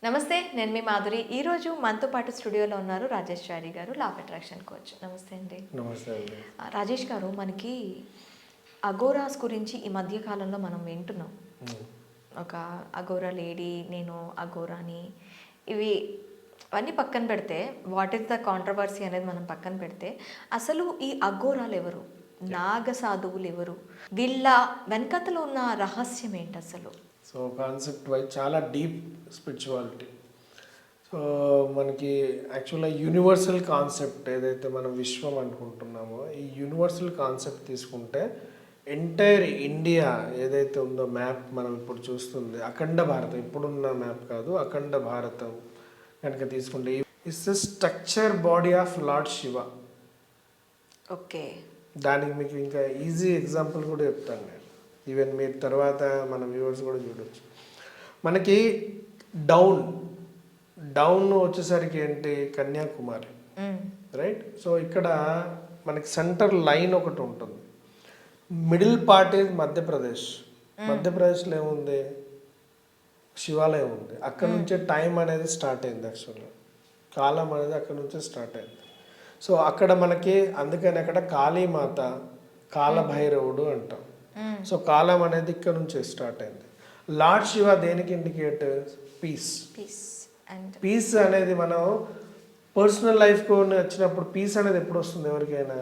నమస్తే, నేను మీ మాధురి. ఈరోజు మనతో పాటు స్టూడియోలో ఉన్నారు రాజేష్ చారి గారు, లా ఆఫ్ అట్రాక్షన్ కోచ్. నమస్తే అండి. నమస్తే అండి. రాజేష్ గారు, మనకి అగోరాస్ గురించి ఈ మధ్య కాలంలో మనం వింటున్నాం. ఒక అగోరా లేడీ, నేను అగోరాని, ఇవి అవన్నీ పక్కన పెడితే, వాట్ ఈస్ ద కాంట్రవర్సీ అనేది మనం పక్కన పెడితే, అసలు ఈ అగోరాలు ఎవరు, నాగ సాధువులు ఎవరు, వీళ్ళ వెనకతలో ఉన్న రహస్యం ఏంటి అసలు? సో కాన్సెప్ట్ వైజ్ చాలా డీప్ స్పిరిచువాలిటీ. సో మనకి యాక్చువల్గా యూనివర్సల్ కాన్సెప్ట్ ఏదైతే మనం విశ్వం అనుకుంటున్నామో, ఈ యూనివర్సల్ కాన్సెప్ట్ తీసుకుంటే ఎంటైర్ ఇండియా ఏదైతే ఉందో మ్యాప్ మనం ఇప్పుడు చూస్తుంది, అఖండ భారతం, ఇప్పుడున్న మ్యాప్ కాదు, అఖండ భారతం కనుక తీసుకుంటే it's the structure body of Lord Shiva. Okay, దానికి మీకు ఇంకా ఈజీ ఎగ్జాంపుల్ కూడా చెప్తాను నేను. ఈవెన్ మీరు తర్వాత మన వ్యూవర్స్ కూడా చూడవచ్చు. మనకి డౌన్ వచ్చేసరికి ఏంటి, కన్యాకుమారి, రైట్? సో ఇక్కడ మనకి సెంటర్ లైన్ ఒకటి ఉంటుంది. Middle part is Madhya Pradesh. మధ్యప్రదేశ్లో ఏముంది, శివాలయం ఉంది. అక్కడ నుంచే టైం అనేది స్టార్ట్ అయింది. యాక్చువల్గా కాలం అనేది అక్కడ నుంచే స్టార్ట్ అయింది. సో అక్కడ మనకి అందుకని అక్కడ కాళీమాత, కాలభైరవుడు అంటాం. సో కాలం అనేది ఇక్కడ నుంచే స్టార్ట్ అయింది. లార్డ్ శివ దేనికి ఇండికేట్, పీస్. పీస్ అనేది మనం పర్సనల్ లైఫ్కి వచ్చినప్పుడు పీస్ అనేది ఎప్పుడు వస్తుంది, ఎవరికైనా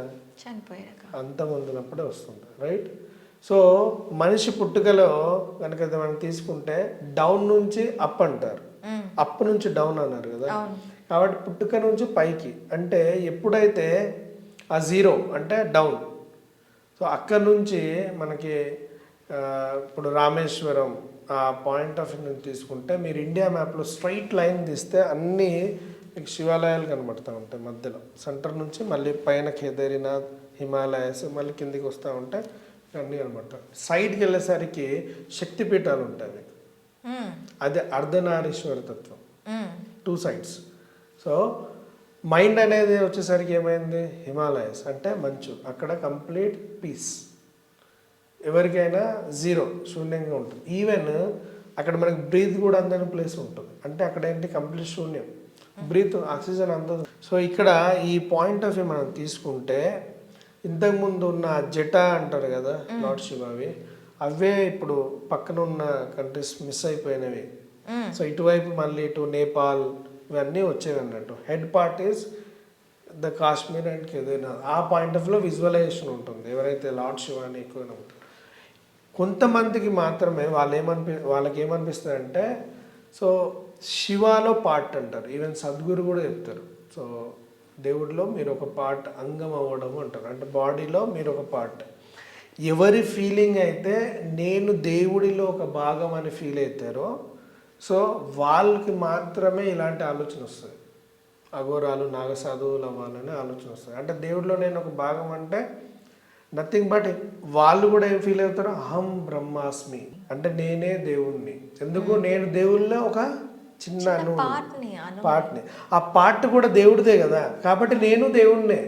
అంతమందినప్పుడే వస్తుంది, రైట్? సో మనిషి పుట్టుకలో కనుక మనం తీసుకుంటే డౌన్ నుంచి అప్ అంటారు, అప్ నుంచి డౌన్ అన్నారు కదా. కాబట్టి పుట్టుక నుంచి పైకి అంటే ఎప్పుడైతే ఆ జీరో అంటే డౌన్. సో అక్కడ నుంచి మనకి ఇప్పుడు రామేశ్వరం ఆ పాయింట్ ఆఫ్ వ్యూ నుంచి తీసుకుంటే మీరు ఇండియా మ్యాప్లో స్ట్రైట్ లైన్ తీస్తే అన్నీ మీకు శివాలయాలు కనబడుతూ ఉంటాయి. మధ్యలో సెంటర్ నుంచి మళ్ళీ పైన కేదారినాథ్, హిమాలయస్, మళ్ళీ కిందికి వస్తూ ఉంటే అన్నీ కనబడతాయి. సైడ్కి వెళ్ళేసరికి శక్తిపీఠాలు ఉంటాయి మీకు. అదే అర్ధనారీశ్వర తత్వం, 2 sides. సో మైండ్ అనేది వచ్చేసరికి ఏమైంది, హిమాలయస్ అంటే మంచు, అక్కడ కంప్లీట్ పీస్. ఎవరికైనా జీరో, శూన్యంగా ఉంటుంది. ఈవెన్ అక్కడ మనకి బ్రీత్ కూడా అందని ప్లేస్ ఉంటుంది. అంటే అక్కడ ఏంటి, కంప్లీట్ శూన్యం, బ్రీత్, ఆక్సిజన్ అందదు. సో ఇక్కడ ఈ పాయింట్ ఆఫ్ వ్యూ మనం తీసుకుంటే ఇంతకుముందు ఉన్న జటా అంటారు కదా లార్డ్ శివవి, అవే ఇప్పుడు పక్కన ఉన్న కంట్రీస్ మిస్ అయిపోయినవి. సో ఇటువైపు మళ్ళీ ఇటు నేపాల్ ఇవన్నీ వచ్చేవి అన్నట్టు. Head part is the Kashmir and Kedarnath. ఆ పాయింట్ ఆఫ్ లో విజువలైజేషన్ ఉంటుంది ఎవరైతే లార్డ్ శివాని ఎక్కువ నమ్ముతారు. కొంతమందికి మాత్రమే వాళ్ళకి ఏమనిపిస్తుంది అంటే, సో శివాలో పార్ట్ అంటారు. ఈవెన్ సద్గురు కూడా చెప్తారు, సో దేవుడిలో మీరు ఒక పార్ట్, అంగం అవ్వడం అంటారు. అంటే బాడీలో మీరు ఒక పార్ట్. ఎవరి ఫీలింగ్ అయితే నేను దేవుడిలో ఒక భాగం అని ఫీల్ అవుతారో, సో వాళ్ళకి మాత్రమే ఇలాంటి ఆలోచన వస్తుంది. అఘోరాలు, నాగసాధువులు అవ్వాలనే ఆలోచన వస్తుంది. అంటే దేవుడిలో నేను ఒక భాగం అంటే నథింగ్ బట్ వాళ్ళు కూడా ఏం ఫీల్ అవుతారో, అహం బ్రహ్మాస్మి అంటే నేనే దేవుణ్ణి. ఎందుకు, నేను దేవుళ్ళో ఒక చిన్న పార్ట్ని. ఆ పార్ట్ కూడా దేవుడిదే కదా, కాబట్టి నేను దేవుణ్ణే.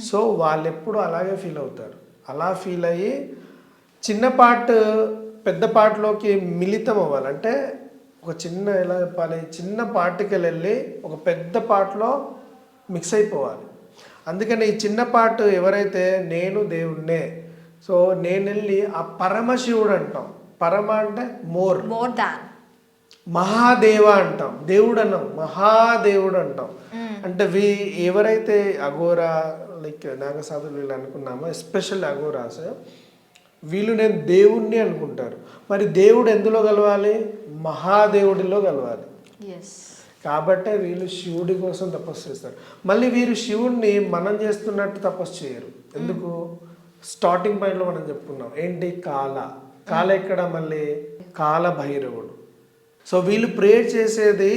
సో వాళ్ళు ఎప్పుడు అలాగే ఫీల్ అవుతారు. అలా ఫీల్ అయ్యి చిన్న పార్ట్ పెద్ద పార్ట్లోకి మిళితం అవ్వాలంటే ఒక చిన్న, ఎలా చెప్పాలి, చిన్న పార్ట్కి వెళ్ళి ఒక పెద్ద పార్ట్లో మిక్స్ అయిపోవాలి. అందుకని ఈ చిన్న పార్ట్ ఎవరైతే నేను దేవుణ్ణే, సో నేను వెళ్ళి ఆ పరమశివుడు అంటాం. పరమ అంటే మోర్ దాన్, మహాదేవ అంటాం. దేవుడు అన్నాం, మహాదేవుడు అంటాం. అంటే ఎవరైతే అఘోరా లైక్ నాగసాధులు వీళ్ళు అనుకున్నామో, ఎస్పెషల్ అఘోరాస్, వీళ్ళు నేను దేవుణ్ణి అనుకుంటారు. మరి దేవుడు ఎందులో కలవాలి, మహాదేవుడిలో కలవాలి. కాబట్టే వీళ్ళు శివుడి కోసం తపస్సు చేస్తారు. మళ్ళీ వీరు శివుడిని మనం చేస్తున్నట్టు తపస్సు చేయరు. ఎందుకు, స్టార్టింగ్ పాయింట్లో మనం చెప్పుకున్నాం ఏంటి, కాల ఎక్కడ, మళ్ళీ కాలభైరవుడు. సో వీళ్ళు ప్రే చేసేది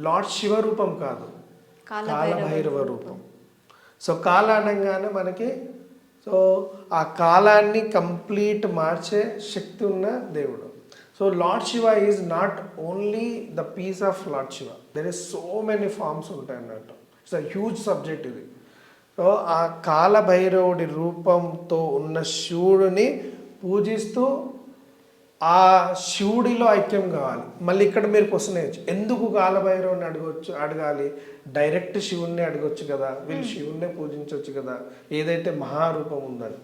లార్డ్ శివ రూపం కాదు, కాలభైరవ రూపం. సో కాల అనగానే మనకి, సో ఆ కాలాన్ని కంప్లీట్ మార్చే శక్తి ఉన్న దేవుడు. So Lord Shiva is not only the piece of Lord Shiva, there is so many forms ఉంటాయి అన్నట్టు. ఇట్స్ అ హ్యూజ్ సబ్జెక్ట్ ఇది. సో ఆ కాలభైరవుడి రూపంతో ఉన్న శివుడిని పూజిస్తూ ఆ శివుడిలో ఐక్యం కావాలి. మళ్ళీ ఇక్కడ మీరు క్వశ్చన్ వేయచ్చు, ఎందుకు కాలభైరవుని అడగాలి, డైరెక్ట్ శివుణ్ణి అడగొచ్చు కదా, వీళ్ళు శివుణ్ణే పూజించవచ్చు కదా, ఏదైతే మహారూపం ఉందని.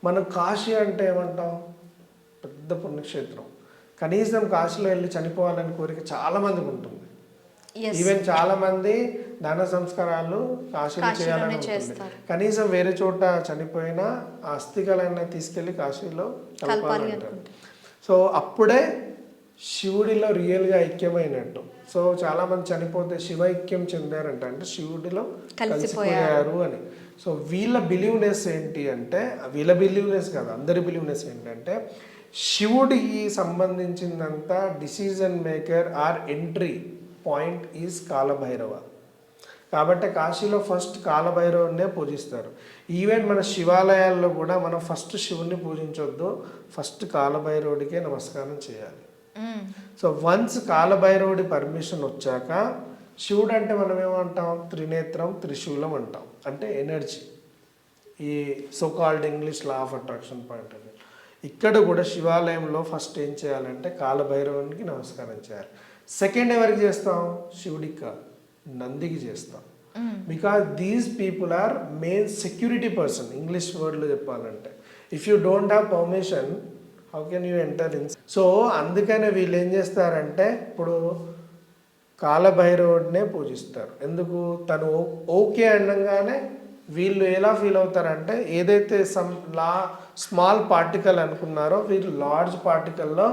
మనం కాశీ అంటే ఏమంటాం, పెద్ద పుణ్యక్షేత్రం. కనీసం కాశీలో వెళ్ళి చనిపోవాలని కోరిక చాలా మందికి ఉంటుంది. ఈవెన్ చాలా మంది దాన సంస్కారాలు కాశీలో చేయాలని ఉంటుంది. కనీసం వేరే చోట చనిపోయినా ఆ అస్థికలైనా తీసుకెళ్లి కాశీలో కలపాలంటారు. సో అప్పుడే శివుడిలో రియల్గా ఐక్యమైనట్టు. సో చాలా మంది చనిపోతే శివైక్యం చెందారంట, అంటే శివుడిలో కలిసిపోయారు అని. సో వీళ్ళ బిలీవ్నెస్ ఏంటి అంటే, వీళ్ళ బిలీవ్నెస్ కాదు, అందరి బిలీవ్నెస్ ఏంటంటే, శివుడికి సంబంధించిందంతా decision maker or entry point is Kalabhairava. కాబట్టి కాశీలో ఫస్ట్ కాలభైరవునే పూజిస్తారు. ఈవెన్ మన శివాలయాల్లో కూడా మనం ఫస్ట్ శివుణ్ణి పూజించొద్దు, ఫస్ట్ కాలభైరవుడికే నమస్కారం చేయాలి. సో వన్స్ కాలభైరవుడి పర్మిషన్ వచ్చాక, శివుడు అంటే మనం ఏమంటాం, త్రినేత్రం త్రిశూలం అంటాం, అంటే ఎనర్జీ. ఈ so called English law of attraction point అని. ఇక్కడ కూడా శివాలయంలో ఫస్ట్ ఏం చేయాలంటే కాలభైరవునికి నమస్కారం చేయాలి. సెకండ్ ఎవరికి చేస్తాం, శివుడికి కాదు, నందికి చేస్తాం. Because these people are main security person. English వర్డ్లో చెప్పాలంటే, if you don't have permission how can you enter in. So అందుకనే వీళ్ళు ఏం చేస్తారంటే, ఇప్పుడు కాలభైరవుడినే పూజిస్తారు. ఎందుకు, తను ఓకే అనగానే వీళ్ళు ఎలా ఫీల్ అవుతారంటే, ఏదైతే స్మాల్ పార్టికల్ అనుకున్నారో వీళ్ళు లార్జ్ పార్టికల్లో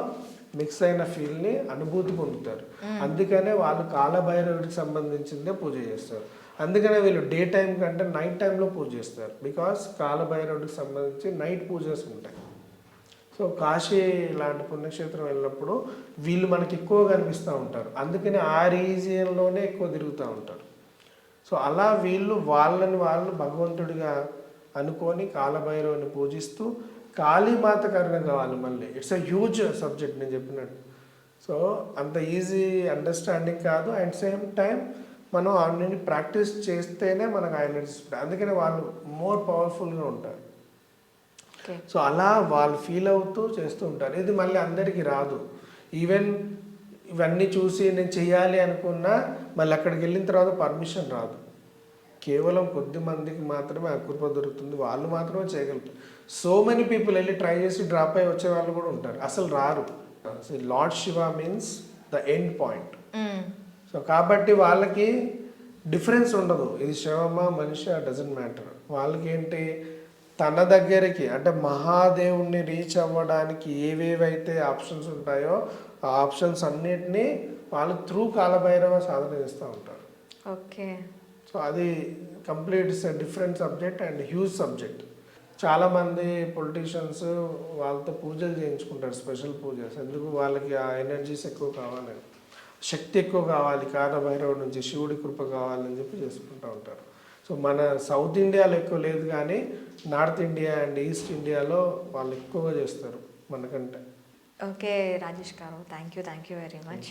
మిక్స్ అయిన ఫీల్ని అనుభూతి పొందుతారు. అందుకనే వాళ్ళు కాలభైరవుడికి సంబంధించిందే పూజ చేస్తారు. అందుకనే వీళ్ళు డే టైం కంటే నైట్ టైంలో పూజ చేస్తారు. బికాస్ కాలభైరవుడికి సంబంధించి నైట్ పూజస్ ఉంటాయి. సో కాశీ లాంటి పుణ్యక్షేత్రం వెళ్ళినప్పుడు వీళ్ళు మనకి ఎక్కువ కనిపిస్తూ ఉంటారు. అందుకని ఆ రీజియన్లోనే ఎక్కువ తిరుగుతూ ఉంటారు. సో అలా వీళ్ళు వాళ్ళని వాళ్ళు భగవంతుడిగా అనుకొని కాలభైరవుని పూజిస్తూ కాళీమాత కరుణ కావాలి. మళ్ళీ ఇట్స్ అ హ్యూజ్ సబ్జెక్ట్ నేను చెప్పినట్టు. సో అంత ఈజీ అండర్స్టాండింగ్ కాదు. అండ్ సేమ్ టైం మనం ఆయన్ని ప్రాక్టీస్ చేస్తేనే మనకు ఆ ఎనర్జీ. అందుకనే వాళ్ళు మోర్ పవర్ఫుల్గా ఉంటారు. సో అలా వాళ్ళు ఫీల్ అవుతూ చేస్తూ ఉంటారు. ఇది మళ్ళీ అందరికీ రాదు. ఈవెన్ ఇవన్నీ చూసి నేను చెయ్యాలి అనుకున్నా మళ్ళీ అక్కడికి వెళ్ళిన తర్వాత పర్మిషన్ రాదు. కేవలం కొద్ది మందికి మాత్రమే ఆ కృప దొరుకుతుంది, వాళ్ళు మాత్రమే చేయగలుగుతారు. సో మెనీ పీపుల్ వెళ్ళి ట్రై చేసి డ్రాప్ అయ్యి వచ్చే వాళ్ళు కూడా ఉంటారు, అసలు రారు. Lord Shiva means the end point. So కాబట్టి వాళ్ళకి డిఫరెన్స్ ఉండదు, ఇది శివమా మనిషి డజంట్ మ్యాటర్. వాళ్ళకి ఏంటి, తన దగ్గరికి అంటే మహాదేవుణ్ణి రీచ్ అవ్వడానికి ఏవేవైతే ఆప్షన్స్ ఉంటాయో ఆ ఆప్షన్స్ అన్నిటినీ వాళ్ళు త్రూ కాలభైరవ సాధన చేస్తూ ఉంటారు. ఓకే. సో అది complete different subject and huge subject. చాలామంది పొలిటీషియన్స్ వాళ్ళతో పూజలు చేయించుకుంటారు, స్పెషల్ పూజస్. ఎందుకు, వాళ్ళకి ఆ ఎనర్జీస్ ఎక్కువ కావాలని, శక్తి ఎక్కువ కావాలి, కాలభైరవుడి నుంచి శివుడి కృప కావాలని చెప్పి చేసుకుంటూ ఉంటారు. సో మన సౌత్ ఇండియాలో ఎక్కువ లేదు, కానీ నార్త్ ఇండియా అండ్ ఈస్ట్ ఇండియాలో వాళ్ళు ఎక్కువగా చేస్తారు మనకంటే. ఓకే రాజేష్ గారు, థ్యాంక్ యూ వెరీ మచ్.